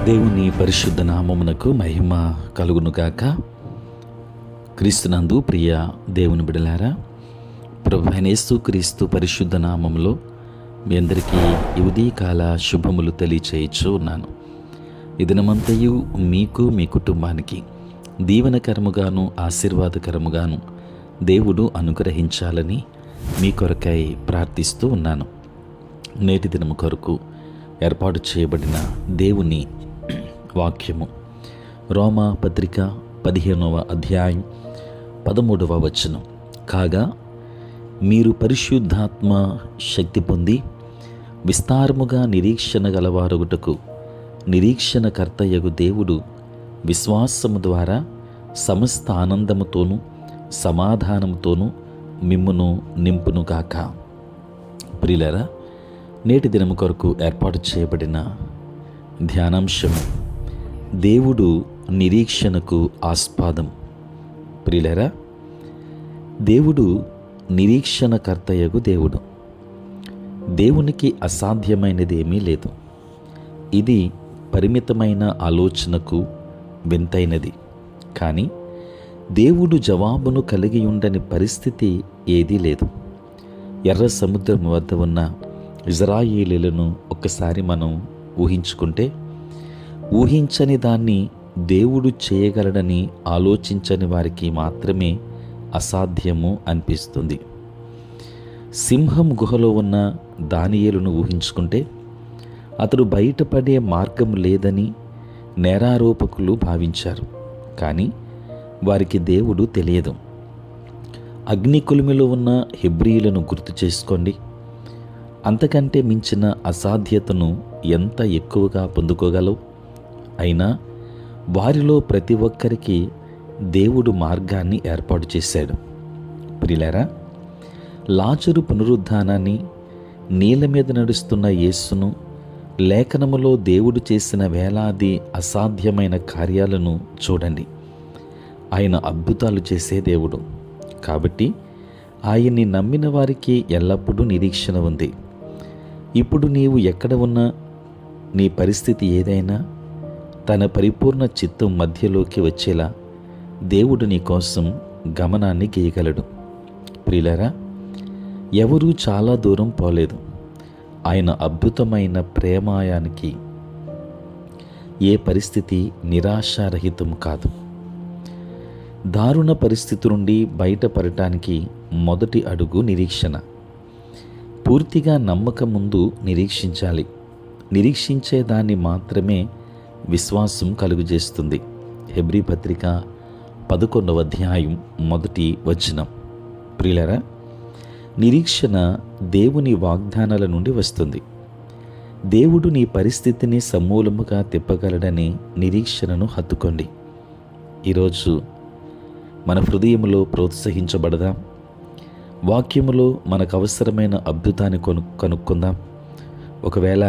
దేవుని పరిశుద్ధ నామమునకు మహిమ కలుగునుగాక. క్రీస్తునందు ప్రియ దేవుని బిడలారా, ప్రభువైన యేసుక్రీస్తు పరిశుద్ధ నామములో మీ అందరికీ ఈ ఉదయకాల శుభములు తెలియచేయచ్చు ఉన్నాను. ఈ దినమంతయు మీకు మీ కుటుంబానికి దీవెనకరముగాను ఆశీర్వాదకరముగాను దేవుడు అనుగ్రహించాలని మీ కొరకై ప్రార్థిస్తూ ఉన్నాను. నేటి దినము కొరకు ఏర్పాటు చేయబడిన దేవుని వాక్యము రోమా పత్రిక 15వ అధ్యాయం 13వ వచనం. కాగా మీరు పరిశుద్ధాత్మ శక్తి పొంది విస్తారముగా నిరీక్షణ గలవారొగుటకు నిరీక్షణకర్తయగు దేవుడు విశ్వాసము ద్వారా సమస్త ఆనందముతోనూ సమాధానముతోనూ మిమ్మును నింపునుగాక. ప్రియులారా, నేటి దినము కొరకు ఏర్పాటు చేయబడిన ధ్యానాంశము దేవుడు నిరీక్షణకు ఆస్పాదం. ప్రియులారా, దేవుడు నిరీక్షణకర్తయగు దేవుడు. దేవునికి అసాధ్యమైనదేమీ లేదు. ఇది పరిమితమైన ఆలోచనకు వింతైనది. కానీ దేవుడు జవాబును కలిగి ఉండని పరిస్థితి ఏదీ లేదు. ఎర్ర సముద్రం వద్ద ఉన్న ఇజ్రాయేలీయులను ఒక్కసారి మనం ఊహించుకుంటే, ఊహించని దాన్ని దేవుడు చేయగలడని ఆలోచించని వారికి మాత్రమే అసాధ్యము అనిపిస్తుంది. సింహం గుహలో ఉన్న దానియేలును ఊహించుకుంటే అతడు బయటపడే మార్గం లేదని నేరారోపకులు భావించారు. కానీ వారికి దేవుడు తెలియదు. అగ్నికులిమిలో ఉన్న హెబ్రీయులను గుర్తు చేసుకోండి. అంతకంటే మించిన అసాధ్యతను ఎంత ఎక్కువగా పొందుకోగలవు? అయినా వారిలో ప్రతి ఒక్కరికి దేవుడు మార్గాన్ని ఏర్పాటు చేశాడు. ప్రియులారా, లాజరు పునరుద్ధానాన్ని, నీళ్ళ మీద నడుస్తున్న యేసును, లేఖనములో దేవుడు చేసిన వేలాది అసాధ్యమైన కార్యాలను చూడండి. ఆయన అద్భుతాలు చేసే దేవుడు. కాబట్టి ఆయన్ని నమ్మిన వారికి ఎల్లప్పుడూ నిరీక్షణ ఉంది. ఇప్పుడు నీవు ఎక్కడ ఉన్నా, నీ పరిస్థితి ఏదైనా తన పరిపూర్ణ చిత్తం మధ్యలోకి వచ్చేలా దేవుడు నీ కోసం గమనాన్ని గీయగలడు. ప్రియులారా, ఎవరూ చాలా దూరం పోలేదు. ఆయన అద్భుతమైన ప్రేమాయానికి ఏ పరిస్థితి నిరాశారహితం కాదు. దారుణ పరిస్థితి నుండి బయటపడటానికి మొదటి అడుగు నిరీక్షణ. పూర్తిగా నమ్మకం ముందు నిరీక్షించాలి. నిరీక్షించే దాన్ని మాత్రమే విశ్వాసం కలుగజేస్తుంది. హెబ్రీ పత్రిక 11వ అధ్యాయం 1వ వచనం. ప్రియులారా, నిరీక్షణ దేవుని వాగ్దానాల నుండి వస్తుంది. దేవుడు నీ పరిస్థితిని సమూలముగా తిప్పగలడని నిరీక్షణను హత్తుకోండి. ఈరోజు మన హృదయములో ప్రోత్సహించబడదాం. వాక్యములో మనకు అవసరమైన అద్భుతాన్ని కనుక్కుందాం. ఒకవేళ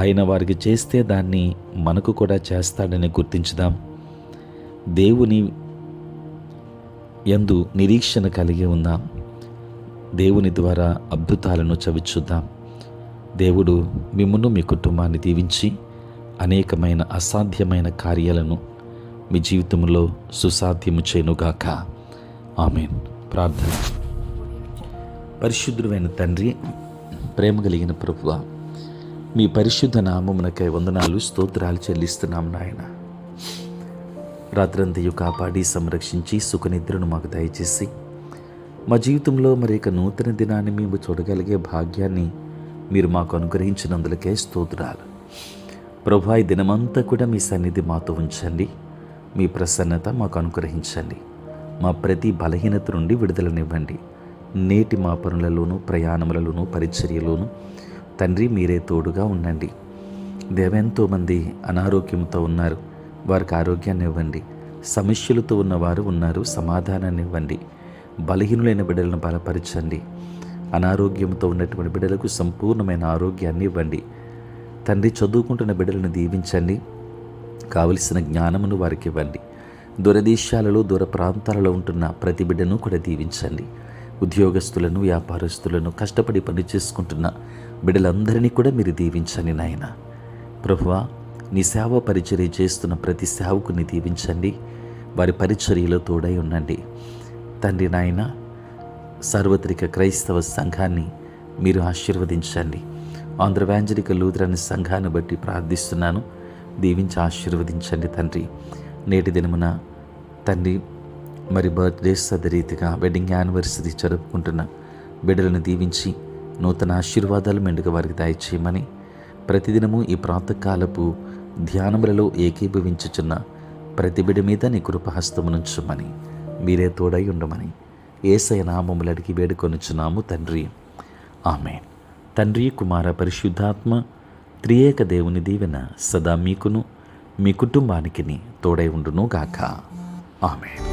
ఆయన వారికి చేస్తే దాన్ని మనకు కూడా చేస్తాడని గుర్తించుదాం. దేవుని యందు నిరీక్షణ కలిగి ఉందాం. దేవుని ద్వారా అద్భుతాలను చవిచూద్దాం. దేవుడు మిమ్మును మీ కుటుంబాన్ని దీవించి అనేకమైన అసాధ్యమైన కార్యాలను మీ జీవితంలో సుసాధ్యము చేయునుగాక. ఆమేన్. ప్రార్థన. పరిశుద్ధుడైన తండ్రి, ప్రేమ కలిగిన ప్రభువా, మీ పరిశుద్ధ నామమునకై వందనాలు, స్తోత్రాలు చెల్లిస్తున్నాం నాయన. రాత్రంతయు కాపాడి సంరక్షించి సుఖనిద్రను మాకు దయచేసి మా జీవితంలో మరి ఇక నూతన దినాన్ని మేము చూడగలిగే భాగ్యాన్ని మీరు మాకు అనుగ్రహించినందులకే స్తోత్రాలు. ప్రభువా, ఈ దినమంతా కూడా మీ సన్నిధి మాతో ఉంచండి. మీ ప్రసన్నత మాకు అనుగ్రహించండి. మా ప్రతి బలహీనత నుండి విడుదలనివ్వండి. నేటి మా పనులలోనూ, ప్రయాణములలోనూ, పరిచర్యలోనూ తండ్రి మీరే తోడుగా ఉండండి. దేవెంతోమంది అనారోగ్యంతో ఉన్నారు, వారికి ఆరోగ్యాన్ని ఇవ్వండి. సమస్యలతో ఉన్నవారు ఉన్నారు, సమాధానాన్ని ఇవ్వండి. బలహీనులైన బిడ్డలను బలపరచండి. అనారోగ్యంతో ఉన్నటువంటి బిడ్డలకు సంపూర్ణమైన ఆరోగ్యాన్ని ఇవ్వండి. తండ్రి, చదువుకుంటున్న బిడ్డలను దీవించండి. కావలసిన జ్ఞానమును వారికి ఇవ్వండి. దూరదేశాలలో, దూర ప్రాంతాలలో ఉంటున్న ప్రతి బిడ్డను కూడా దీవించండి. ఉద్యోగస్తులను, వ్యాపారస్తులను, కష్టపడి పని చేసుకుంటున్న బిడ్డలందరినీ కూడా మీరు దీవించండి నాయన. ప్రభువా, నీ సేవ పరిచర్య చేస్తున్న ప్రతి సేవకుని దీవించండి, వారి పరిచర్యలో తోడై ఉండండి తండ్రి. నాయన సార్వత్రిక క్రైస్తవ సంఘాన్ని మీరు ఆశీర్వదించండి. ఆంధ్ర ఎవాంజలికల్ లూథరన్ సంఘాన్ని బట్టి ప్రార్థిస్తున్నాను, దీవించి ఆశీర్వదించండి తండ్రి. నేటి దినమున తండ్రి మరి బర్త్డేస్ అదే రీతిగా వెడ్డింగ్ యానివర్సరీ జరుపుకుంటున్న బిడ్డలను దీవించి నూతన ఆశీర్వాదాలు మెండుగా వారికి దయచేయమని, ప్రతిదినము ఈ ప్రాతకాలపు ధ్యానములలో ఏకీభవించుచున్న ప్రతి బిడ్డ మీద నీ కృపహస్తమునుంచుమని, మీరే తోడై ఉండమని యేసయ్య నామములు అడిగి వేడుకొనుచున్నాము తండ్రి, ఆమేన్. తండ్రి, కుమార, పరిశుద్ధాత్మ త్రియేక దేవుని దీవెన సదా మీకును మీ కుటుంబానికి తోడై ఉండును గాక. ఆమేన్.